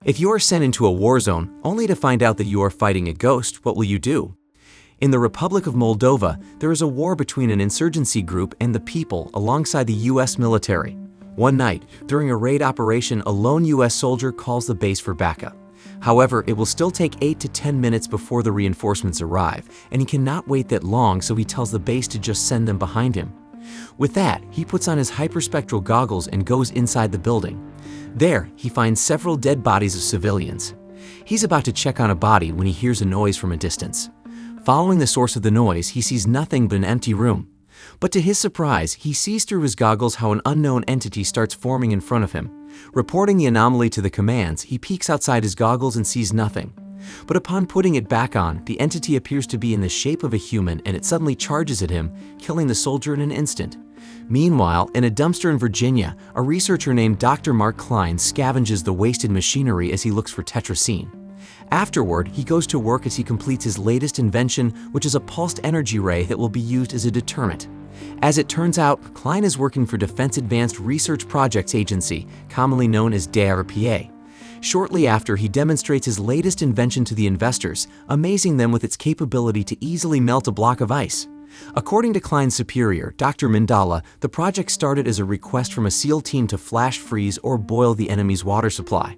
If you are sent into a war zone only to find out that you are fighting a ghost, what will you do? In the Republic of Moldova, there is a war between an insurgency group and the people alongside the US military. One night, during a raid operation, a lone US soldier calls the base for backup. However, it will still take 8 to 10 minutes before the reinforcements arrive, and he cannot wait that long, so he tells the base to just send them behind him. With that, he puts on his hyperspectral goggles and goes inside the building. There, he finds several dead bodies of civilians. He's about to check on a body when he hears a noise from a distance. Following the source of the noise, he sees nothing but an empty room. But to his surprise, he sees through his goggles how an unknown entity starts forming in front of him. Reporting the anomaly to the commands, he peeks outside his goggles and sees nothing. But upon putting it back on, the entity appears to be in the shape of a human, and it suddenly charges at him, killing the soldier in an instant. Meanwhile, in a dumpster in Virginia, a researcher named Dr. Mark Klein scavenges the wasted machinery as he looks for tetracine. Afterward, he goes to work as he completes his latest invention, which is a pulsed energy ray that will be used as a deterrent. As it turns out, Klein is working for Defense Advanced Research Projects Agency, commonly known as DARPA. Shortly after, he demonstrates his latest invention to the investors, amazing them with its capability to easily melt a block of ice. According to Klein's superior, Dr. Mindala, the project started as a request from a SEAL team to flash freeze or boil the enemy's water supply.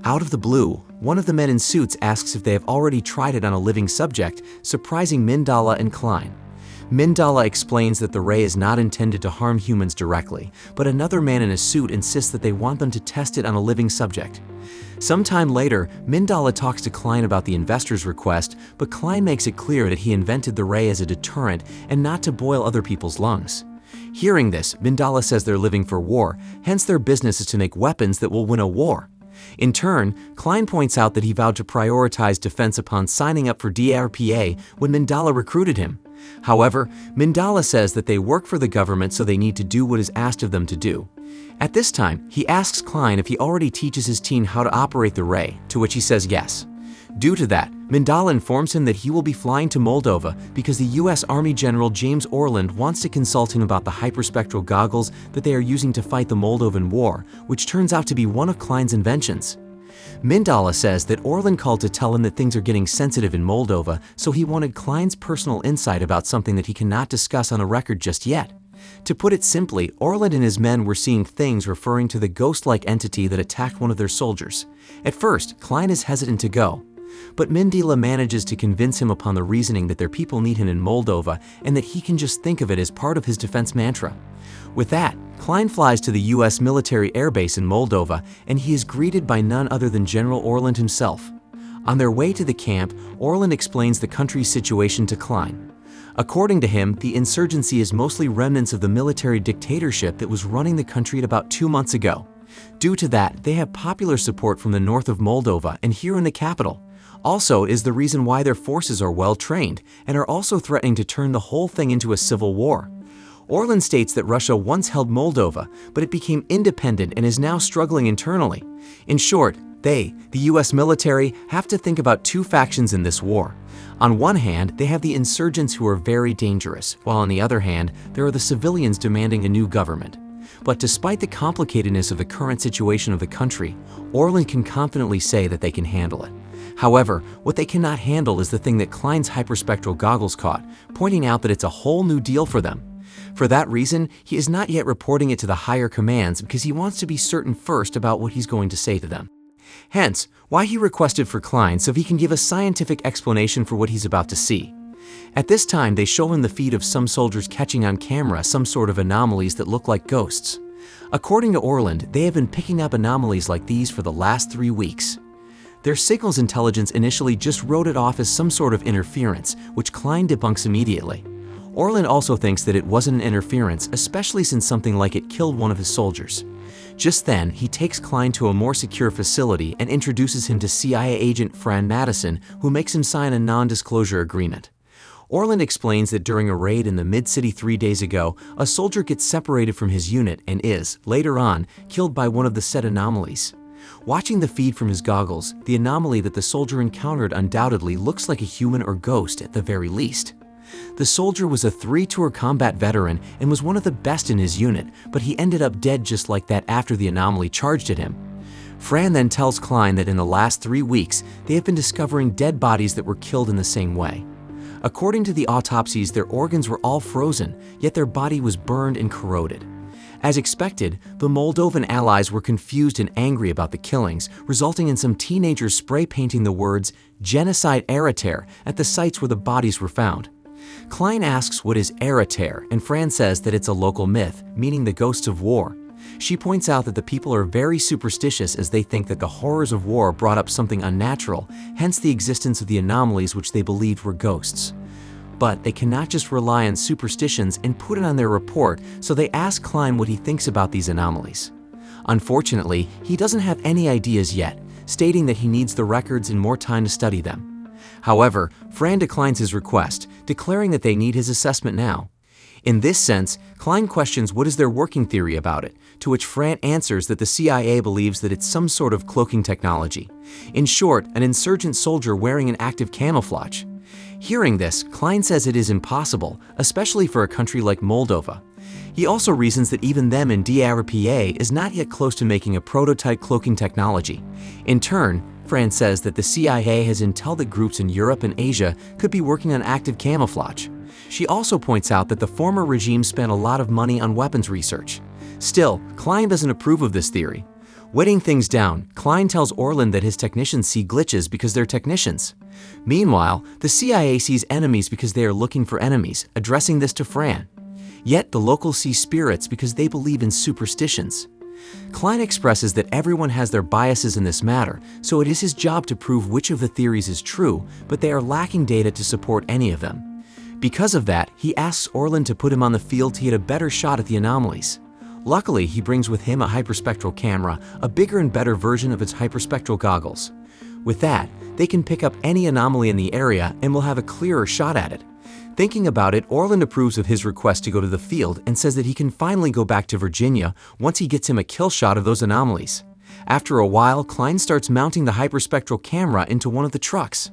Out of the blue, one of the men in suits asks if they have already tried it on a living subject, surprising Mindala and Klein. Mindala explains that the ray is not intended to harm humans directly, but another man in a suit insists that they want them to test it on a living subject. Sometime later, Mindala talks to Klein about the investor's request, but Klein makes it clear that he invented the ray as a deterrent and not to boil other people's lungs. Hearing this, Mindala says they're living for war, hence their business is to make weapons that will win a war. In turn, Klein points out that he vowed to prioritize defense upon signing up for DARPA when Mindala recruited him. However, Mindala says that they work for the government, so they need to do what is asked of them to do. At this time, he asks Klein if he already teaches his team how to operate the ray, to which he says yes. Due to that, Mindala informs him that he will be flying to Moldova because the US Army General James Orland wants to consult him about the hyperspectral goggles that they are using to fight the Moldovan War, which turns out to be one of Klein's inventions. Mindala says that Orland called to tell him that things are getting sensitive in Moldova, so he wanted Klein's personal insight about something that he cannot discuss on a record just yet. To put it simply, Orland and his men were seeing things referring to the ghost-like entity that attacked one of their soldiers. At first, Klein is hesitant to go, but Mindala manages to convince him upon the reasoning that their people need him in Moldova and that he can just think of it as part of his defense mantra. With that, Klein flies to the US military air base in Moldova, and he is greeted by none other than General Orland himself. On their way to the camp, Orland explains the country's situation to Klein. According to him, the insurgency is mostly remnants of the military dictatorship that was running the country at about 2 months ago. Due to that, they have popular support from the north of Moldova and here in the capital. Also is the reason why their forces are well trained and are also threatening to turn the whole thing into a civil war. Orland states that Russia once held Moldova, but it became independent and is now struggling internally. In short, they, the US military, have to think about two factions in this war. On one hand, they have the insurgents who are very dangerous, while on the other hand, there are the civilians demanding a new government. But despite the complicatedness of the current situation of the country, Orland can confidently say that they can handle it. However, what they cannot handle is the thing that Klein's hyperspectral goggles caught, pointing out that it's a whole new deal for them. For that reason, he is not yet reporting it to the higher commands because he wants to be certain first about what he's going to say to them. Hence, why he requested for Klein so he can give a scientific explanation for what he's about to see. At this time, they show him the feed of some soldiers catching on camera some sort of anomalies that look like ghosts. According to Orland, they have been picking up anomalies like these for the last 3 weeks. Their signals intelligence initially just wrote it off as some sort of interference, which Klein debunks immediately. Orland also thinks that it wasn't an interference, especially since something like it killed one of his soldiers. Just then, he takes Klein to a more secure facility and introduces him to CIA agent Fran Madison, who makes him sign a non-disclosure agreement. Orland explains that during a raid in the mid-city 3 days ago, a soldier gets separated from his unit and is, later on, killed by one of the said anomalies. Watching the feed from his goggles, the anomaly that the soldier encountered undoubtedly looks like a human or ghost at the very least. The soldier was a 3-tour combat veteran and was one of the best in his unit, but he ended up dead just like that after the anomaly charged at him. Fran then tells Klein that in the last 3 weeks, they have been discovering dead bodies that were killed in the same way. According to the autopsies, their organs were all frozen, yet their body was burned and corroded. As expected, the Moldovan allies were confused and angry about the killings, resulting in some teenagers spray painting the words "Genocide Eritrea" at the sites where the bodies were found. Klein asks what is Eritrea, and Fran says that it's a local myth, meaning the ghosts of war. She points out that the people are very superstitious as they think that the horrors of war brought up something unnatural, hence the existence of the anomalies which they believed were ghosts. But they cannot just rely on superstitions and put it on their report, so they ask Klein what he thinks about these anomalies. Unfortunately, he doesn't have any ideas yet, stating that he needs the records and more time to study them. However, Fran declines his request, declaring that they need his assessment now. In this sense, Klein questions what is their working theory about it, to which Fran answers that the CIA believes that it's some sort of cloaking technology. In short, an insurgent soldier wearing an active camouflage. Hearing this, Klein says it is impossible, especially for a country like Moldova. He also reasons that even them in DRPA is not yet close to making a prototype cloaking technology. In turn, Fran says that the CIA has intel that groups in Europe and Asia could be working on active camouflage. She also points out that the former regime spent a lot of money on weapons research. Still, Klein doesn't approve of this theory. Wetting things down, Klein tells Orland that his technicians see glitches because they're technicians. Meanwhile, the CIA sees enemies because they are looking for enemies, addressing this to Fran. Yet the locals see spirits because they believe in superstitions. Klein expresses that everyone has their biases in this matter, so it is his job to prove which of the theories is true, but they are lacking data to support any of them. Because of that, he asks Orland to put him on the field to get a better shot at the anomalies. Luckily, he brings with him a hyperspectral camera, a bigger and better version of its hyperspectral goggles. With that, they can pick up any anomaly in the area and will have a clearer shot at it. Thinking about it, Orland approves of his request to go to the field and says that he can finally go back to Virginia once he gets him a kill shot of those anomalies. After a while, Klein starts mounting the hyperspectral camera into one of the trucks.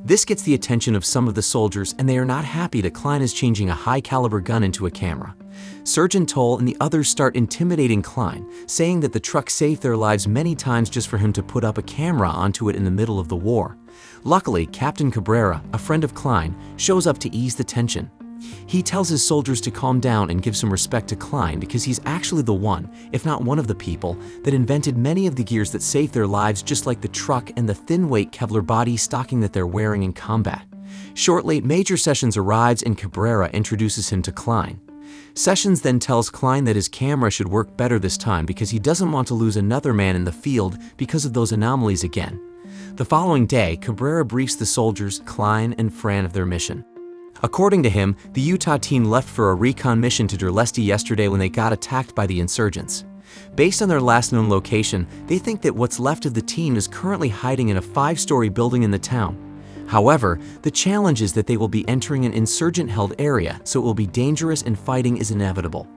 This gets the attention of some of the soldiers, and they are not happy that Klein is changing a high-caliber gun into a camera. Sergeant Toll and the others start intimidating Klein, saying that the truck saved their lives many times just for him to put up a camera onto it in the middle of the war. Luckily, Captain Cabrera, a friend of Klein, shows up to ease the tension. He tells his soldiers to calm down and give some respect to Klein because he's actually the one, if not one of the people, that invented many of the gears that saved their lives, just like the truck and the thin-weight Kevlar body stocking that they're wearing in combat. Shortly, Major Sessions arrives and Cabrera introduces him to Klein. Sessions then tells Klein that his camera should work better this time because he doesn't want to lose another man in the field because of those anomalies again. The following day, Cabrera briefs the soldiers, Klein and Fran, of their mission. According to him, the Utah team left for a recon mission to Derlesti yesterday when they got attacked by the insurgents. Based on their last known location, they think that what's left of the team is currently hiding in a 5-story building in the town. However, the challenge is that they will be entering an insurgent-held area, so it will be dangerous and fighting is inevitable.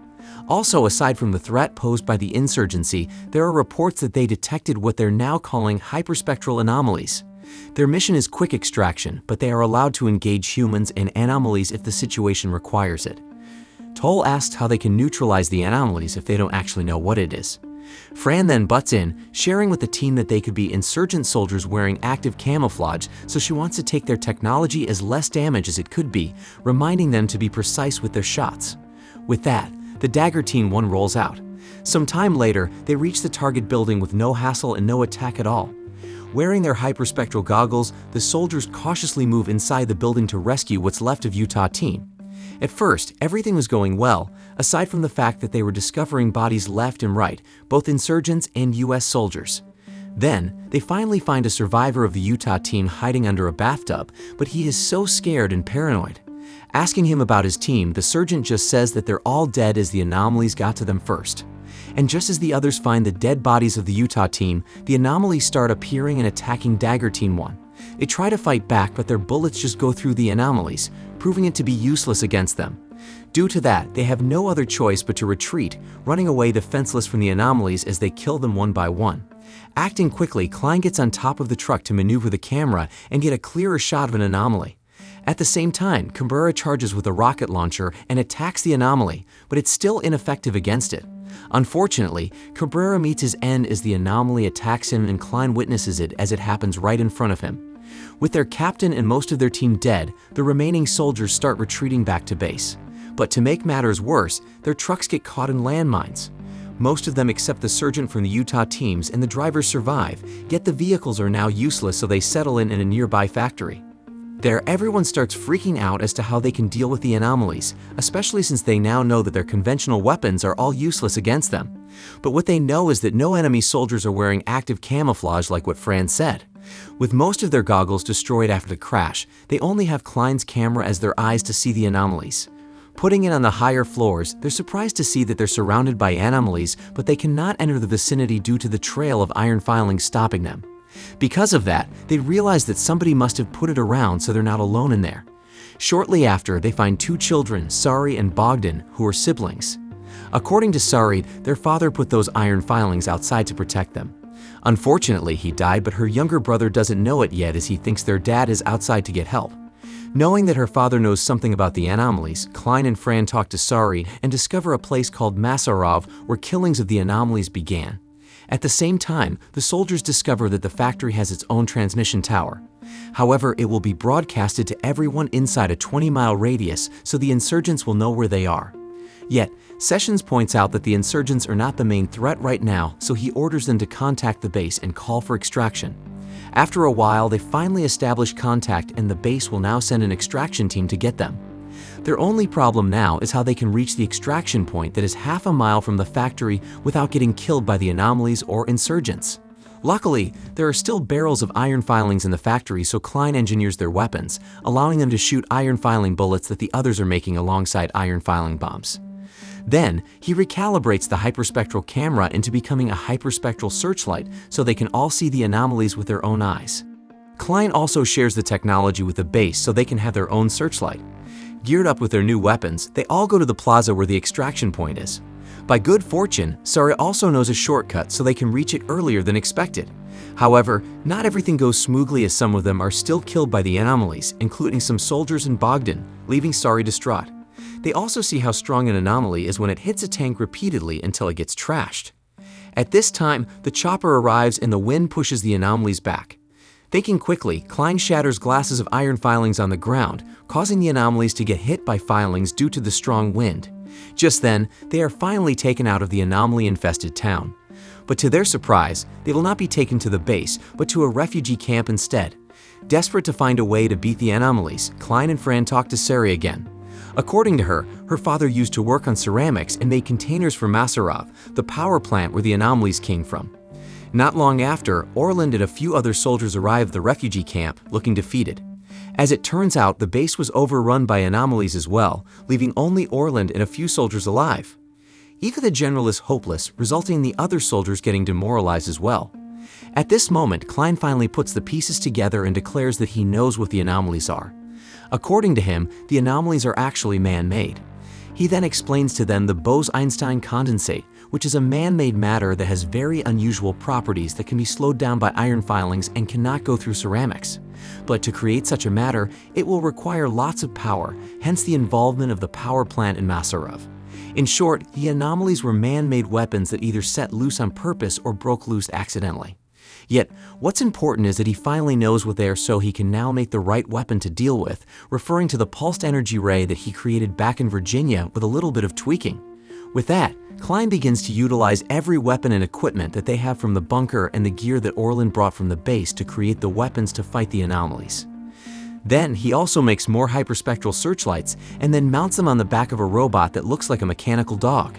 Also, aside from the threat posed by the insurgency, there are reports that they detected what they're now calling hyperspectral anomalies. Their mission is quick extraction, but they are allowed to engage humans and anomalies if the situation requires it. Toll asks how they can neutralize the anomalies if they don't actually know what it is. Fran then butts in, sharing with the team that they could be insurgent soldiers wearing active camouflage, so she wants to take their technology as less damage as it could be, reminding them to be precise with their shots. With that, the Dagger Team 1 rolls out. Some time later, they reach the target building with no hassle and no attack at all. Wearing their hyperspectral goggles, the soldiers cautiously move inside the building to rescue what's left of Utah team. At first, everything was going well, aside from the fact that they were discovering bodies left and right, both insurgents and US soldiers. Then, they finally find a survivor of the Utah team hiding under a bathtub, but he is so scared and paranoid. Asking him about his team, the sergeant just says that they're all dead as the anomalies got to them first. And just as the others find the dead bodies of the Utah team, the anomalies start appearing and attacking Dagger Team 1. They try to fight back, but their bullets just go through the anomalies, proving it to be useless against them. Due to that, they have no other choice but to retreat, running away defenseless from the anomalies as they kill them one by one. Acting quickly, Klein gets on top of the truck to maneuver the camera and get a clearer shot of an anomaly. At the same time, Cabrera charges with a rocket launcher and attacks the anomaly, but it's still ineffective against it. Unfortunately, Cabrera meets his end as the anomaly attacks him and Klein witnesses it as it happens right in front of him. With their captain and most of their team dead, the remaining soldiers start retreating back to base. But to make matters worse, their trucks get caught in landmines. Most of them except the sergeant from the Utah teams and the drivers survive, yet the vehicles are now useless, so they settle in a nearby factory. There, everyone starts freaking out as to how they can deal with the anomalies, especially since they now know that their conventional weapons are all useless against them. But what they know is that no enemy soldiers are wearing active camouflage like what Fran said. With most of their goggles destroyed after the crash, they only have Klein's camera as their eyes to see the anomalies. Putting it on the higher floors, they're surprised to see that they're surrounded by anomalies, but they cannot enter the vicinity due to the trail of iron filings stopping them. Because of that, they realize that somebody must have put it around so they're not alone in there. Shortly after, they find two children, Sari and Bogdan, who are siblings. According to Sari, their father put those iron filings outside to protect them. Unfortunately, he died, but her younger brother doesn't know it yet as he thinks their dad is outside to get help. Knowing that her father knows something about the anomalies, Klein and Fran talk to Sari and discover a place called Masarov where killings of the anomalies began. At the same time, the soldiers discover that the factory has its own transmission tower. However, it will be broadcasted to everyone inside a 20-mile radius so the insurgents will know where they are. Yet, Sessions points out that the insurgents are not the main threat right now, so he orders them to contact the base and call for extraction. After a while, they finally establish contact and the base will now send an extraction team to get them. Their only problem now is how they can reach the extraction point that is half a mile from the factory without getting killed by the anomalies or insurgents. Luckily, there are still barrels of iron filings in the factory, so Klein engineers their weapons, allowing them to shoot iron filing bullets that the others are making alongside iron filing bombs. Then, he recalibrates the hyperspectral camera into becoming a hyperspectral searchlight so they can all see the anomalies with their own eyes. Klein also shares the technology with the base so they can have their own searchlight. Geared up with their new weapons, they all go to the plaza where the extraction point is. By good fortune, Sari also knows a shortcut so they can reach it earlier than expected. However, not everything goes smoothly as some of them are still killed by the anomalies, including some soldiers and Bogdan, leaving Sari distraught. They also see how strong an anomaly is when it hits a tank repeatedly until it gets trashed. At this time, the chopper arrives and the wind pushes the anomalies back. Thinking quickly, Klein shatters glasses of iron filings on the ground, causing the anomalies to get hit by filings due to the strong wind. Just then, they are finally taken out of the anomaly-infested town. But to their surprise, they will not be taken to the base, but to a refugee camp instead. Desperate to find a way to beat the anomalies, Klein and Fran talk to Sari again. According to her, her father used to work on ceramics and made containers for Masarov, the power plant where the anomalies came from. Not long after, Orland and a few other soldiers arrived at the refugee camp, looking defeated. As it turns out, the base was overrun by anomalies as well, leaving only Orland and a few soldiers alive. Even the general is hopeless, resulting in the other soldiers getting demoralized as well. At this moment, Klein finally puts the pieces together and declares that he knows what the anomalies are. According to him, the anomalies are actually man-made. He then explains to them the Bose-Einstein condensate, which is a man-made matter that has very unusual properties that can be slowed down by iron filings and cannot go through ceramics. But to create such a matter, it will require lots of power, hence the involvement of the power plant in Masarov. In short, the anomalies were man-made weapons that either set loose on purpose or broke loose accidentally. Yet, what's important is that he finally knows what they are so he can now make the right weapon to deal with, referring to the pulsed energy ray that he created back in Virginia with a little bit of tweaking. With that, Klein begins to utilize every weapon and equipment that they have from the bunker and the gear that Orland brought from the base to create the weapons to fight the anomalies. Then, he also makes more hyperspectral searchlights and then mounts them on the back of a robot that looks like a mechanical dog.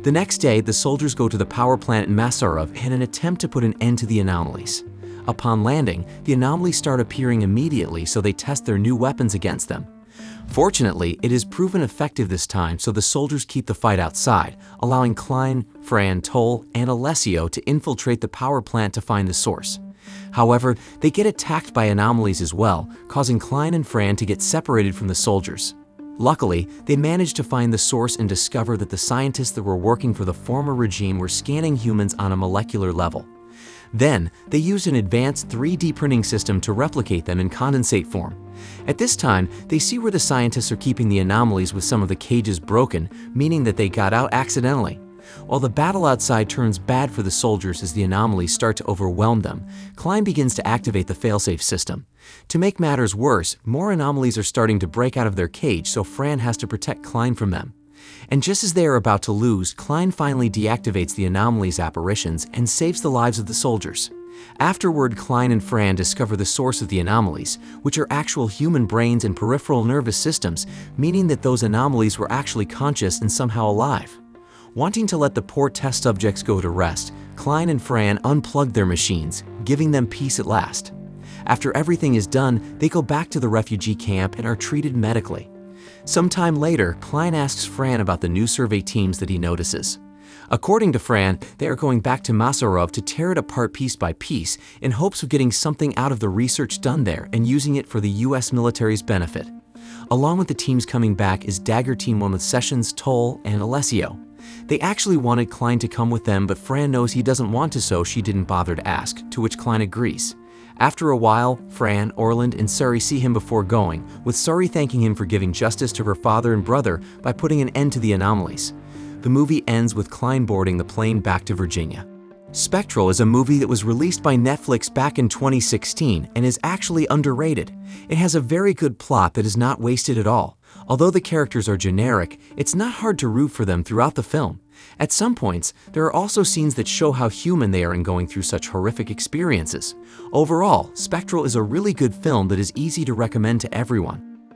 The next day, the soldiers go to the power plant in Masarov in an attempt to put an end to the anomalies. Upon landing, the anomalies start appearing immediately, so they test their new weapons against them. Fortunately, it is proven effective this time, so the soldiers keep the fight outside, allowing Klein, Fran, Toll, and Alessio to infiltrate the power plant to find the source. However, they get attacked by anomalies as well, causing Klein and Fran to get separated from the soldiers. Luckily, they managed to find the source and discover that the scientists that were working for the former regime were scanning humans on a molecular level. Then, they used an advanced 3D printing system to replicate them in condensate form. At this time, they see where the scientists are keeping the anomalies with some of the cages broken, meaning that they got out accidentally. While the battle outside turns bad for the soldiers as the anomalies start to overwhelm them, Klein begins to activate the failsafe system. To make matters worse, more anomalies are starting to break out of their cage, so Fran has to protect Klein from them. And just as they are about to lose, Klein finally deactivates the anomalies' apparitions and saves the lives of the soldiers. Afterward, Klein and Fran discover the source of the anomalies, which are actual human brains and peripheral nervous systems, meaning that those anomalies were actually conscious and somehow alive. Wanting to let the poor test subjects go to rest, Klein and Fran unplug their machines, giving them peace at last. After everything is done, they go back to the refugee camp and are treated medically. Sometime later, Klein asks Fran about the new survey teams that he notices. According to Fran, they are going back to Masarov to tear it apart piece by piece in hopes of getting something out of the research done there and using it for the US military's benefit. Along with the teams coming back is Dagger Team 1 with Sessions, Toll, and Alessio. They actually wanted Klein to come with them, but Fran knows he doesn't want to, so she didn't bother to ask, to which Klein agrees. After a while, Fran, Orland, and Suri see him before going, with Suri thanking him for giving justice to her father and brother by putting an end to the anomalies. The movie ends with Klein boarding the plane back to Virginia. Spectral is a movie that was released by Netflix back in 2016 and is actually underrated. It has a very good plot that is not wasted at all. Although the characters are generic, it's not hard to root for them throughout the film. At some points, there are also scenes that show how human they are in going through such horrific experiences. Overall, Spectral is a really good film that is easy to recommend to everyone.